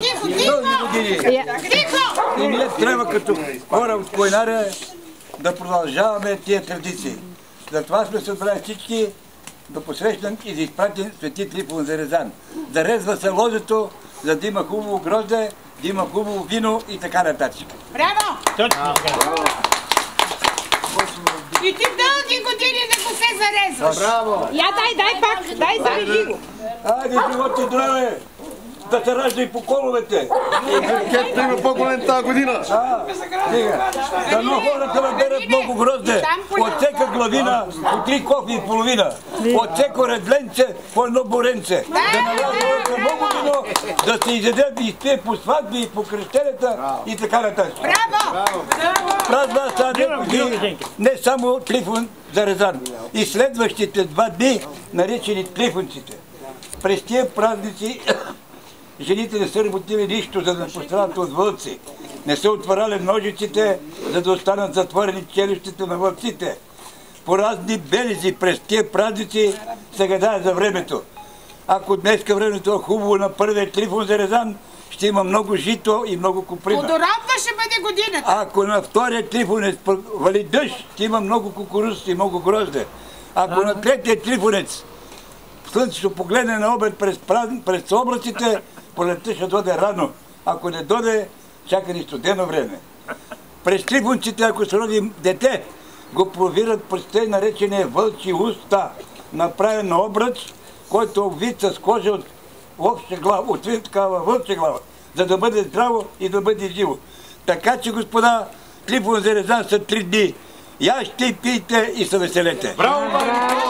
И ние трябва като хора от Койнаре да продължаваме тия традиции. Затова сме се отбрали всички да посрещнем и да изпратим Свети Трифон Зарезан. Да резва се ложето, за да има хубаво грозде, да има хубаво вино и така нататък. Браво! И ти дълги години да го се зарезваш. Браво! Я дай пак, дай зареди го. Айде, живот и здраве! Да се ражда и по коловете! Кетто има по-голем тази година! Дано хората наберат много грозде. От всека главина по 3 кофи и половина. От всеко редленце по едно боренце. Да налязат много вино, да се изяде и изпие по сватби и по кръщенията и така нататък. Браво! Празва са не само Трифон Зарезан. И следващите 2 дни, наречени Трифонците. През тия празници жените не са работили нищо, за да не пострадат от вълци. Не са отваряли ножиците, за да останат затворени челюстите на вълците. По разни белези през тия празници се гадае за времето. Ако днеска времето е хубаво на първия Трифон Зарезан, ще има много жито и много куприна. Плодородна ще бъде годината. Ако на втория Трифонец вали дъжд, ще има много кукуруз и много грозде. Ако на третия Трифонец слънцето погледне на обед през облаците, пролетта ще дойде рано. Ако не дойде, чака ни студено време. През Трифонците, ако се роди дете, го провират през тъй наречения вълчи уста, направен на обръч, който е обвит с кожа от овча глава, от такава вълча глава, за да бъде здраво и да бъде живо. Така че, господа, Трифон Зарезан са 3 дни. Яжте, пийте и се веселете. Браво, Браво!